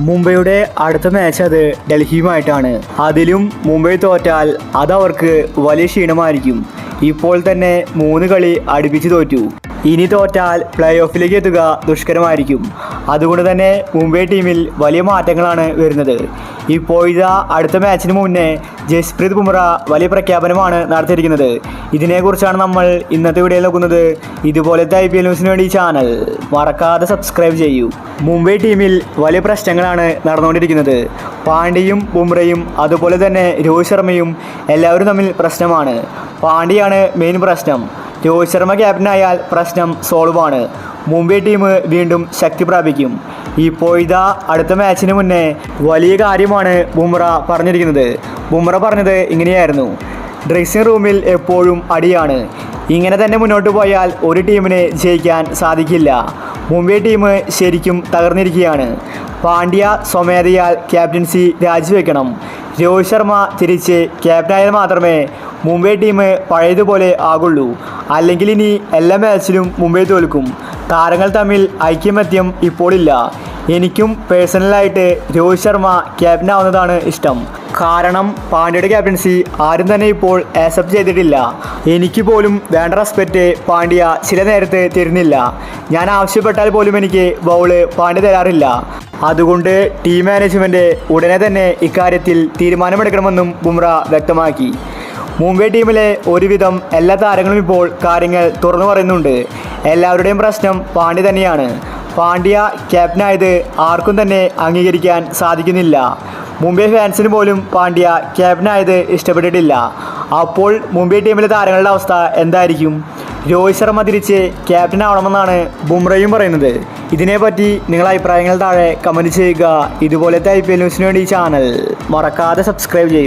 മുംബൈയുടെ അടുത്ത മാച്ച് അത് ഡൽഹിയുമായിട്ടാണ്. അതിലും മുംബൈ തോറ്റാൽ അതവർക്ക് വലിയ ക്ഷീണമായിരിക്കും. ഇപ്പോൾ തന്നെ 3 കളി അടുപ്പിച്ച് തോറ്റു. ഇനി തോറ്റാൽ പ്ലേ ഓഫിലേക്ക് എത്തുക ദുഷ്കരമായിരിക്കും. അതുകൊണ്ട് തന്നെ മുംബൈ ടീമിൽ വലിയ മാറ്റങ്ങളാണ് വരുന്നത്. ഇപ്പോഴത്തെ അടുത്ത മാച്ചിന് മുന്നേ ജസ്പ്രീത് ബുംറ വലിയ പ്രഖ്യാപനമാണ് നടത്തിയിരിക്കുന്നത്. ഇതിനെക്കുറിച്ചാണ് നമ്മൾ ഇന്നത്തെ വീഡിയോയിൽ നോക്കുന്നത്. ഇതുപോലത്തെ IPL ന്യൂസിന് വേണ്ടി ചാനൽ മറക്കാതെ സബ്സ്ക്രൈബ് ചെയ്യൂ. മുംബൈ ടീമിൽ വലിയ പ്രശ്നങ്ങളാണ് നടന്നുകൊണ്ടിരിക്കുന്നത്. പാണ്ഡ്യയും ബുംറയും അതുപോലെ തന്നെ രോഹിത് ശർമ്മയും എല്ലാവരും തമ്മിൽ പ്രശ്നമാണ്. പാണ്ഡ്യയാണ് മെയിൻ പ്രശ്നം. രോഹിത് ശർമ്മ ക്യാപ്റ്റനായാൽ പ്രശ്നം സോൾവ് ആണ്. മുംബൈ ടീം വീണ്ടും ശക്തി പ്രാപിക്കും. ഇപ്പോഴത്തെ അടുത്ത മാച്ചിന് മുന്നേ വലിയ കാര്യമാണ് ബുംറ പറഞ്ഞിരിക്കുന്നത്. ബുംറ പറഞ്ഞത് ഇങ്ങനെയായിരുന്നു: ഡ്രസ്സിംഗ് റൂമിൽ എപ്പോഴും അടിയാണ്. ഇങ്ങനെ തന്നെ മുന്നോട്ട് പോയാൽ ഒരു ടീമിന് ജയിക്കാൻ സാധിക്കില്ല. മുംബൈ ടീം ശരിക്കും തകർന്നിരിക്കുകയാണ്. പാണ്ഡ്യ സ്വമേധയാൽ ക്യാപ്റ്റൻസി രാജിവെക്കണം. രോഹിത് ശർമ്മ തിരിച്ച് ക്യാപ്റ്റനായാൽ മാത്രമേ മുംബൈ ടീം പഴയതുപോലെ ആകുള്ളൂ. അല്ലെങ്കിൽ ഇനി എല്ലാ മാച്ചിലും മുംബൈ തോൽക്കും. താരങ്ങൾ തമ്മിൽ ഐക്യമത്യം ഇപ്പോൾ ഇല്ല. എനിക്കും പേഴ്സണലായിട്ട് രോഹിത് ശർമ്മ ക്യാപ്റ്റൻ ആവുന്നതാണ് ഇഷ്ടം. കാരണം പാണ്ഡ്യയുടെ ക്യാപ്റ്റൻസി ആരും തന്നെ ഇപ്പോൾ ആക്സെപ്റ്റ് ചെയ്തിട്ടില്ല. എനിക്ക് പോലും വേണ്ട റെസ്പെക്റ്റ് പാണ്ഡ്യ ചില നേരത്ത് തരുന്നില്ല. ഞാൻ ആവശ്യപ്പെട്ടാൽ പോലും എനിക്ക് ബൗള് പാണ്ഡ്യ തരാറില്ല. അതുകൊണ്ട് ടീം മാനേജ്മെൻറ്റ് ഉടനെ തന്നെ ഇക്കാര്യത്തിൽ തീരുമാനമെടുക്കണമെന്നും ബുംറ വ്യക്തമാക്കി. മുംബൈ ടീമിലെ ഒരുവിധം എല്ലാ താരങ്ങളും ഇപ്പോൾ കാര്യങ്ങൾ തുറന്നു പറയുന്നുണ്ട്. എല്ലാവരുടെയും പ്രശ്നം പാണ്ഡ്യ തന്നെയാണ്. പാണ്ഡ്യ ക്യാപ്റ്റനായത് ആർക്കും തന്നെ അംഗീകരിക്കാൻ സാധിക്കുന്നില്ല. മുംബൈ ഫാൻസിന് പോലും പാണ്ഡ്യ ക്യാപ്റ്റനായത് ഇഷ്ടപ്പെട്ടിട്ടില്ല. അപ്പോൾ മുംബൈ ടീമിലെ താരങ്ങളുടെ അവസ്ഥ എന്തായിരിക്കും? രോഹിത് ശർമ്മ തിരിച്ച് ക്യാപ്റ്റൻ ആവണമെന്നാണ് ബുംറയും പറയുന്നത്. ഇതിനെപ്പറ്റി നിങ്ങളുടെ അഭിപ്രായങ്ങൾ താഴെ കമൻറ്റ് ചെയ്യുക. ഇതുപോലത്തെ IPL ന്യൂസിന് വേണ്ടി ചാനൽ മറക്കാതെ സബ്സ്ക്രൈബ് ചെയ്യും.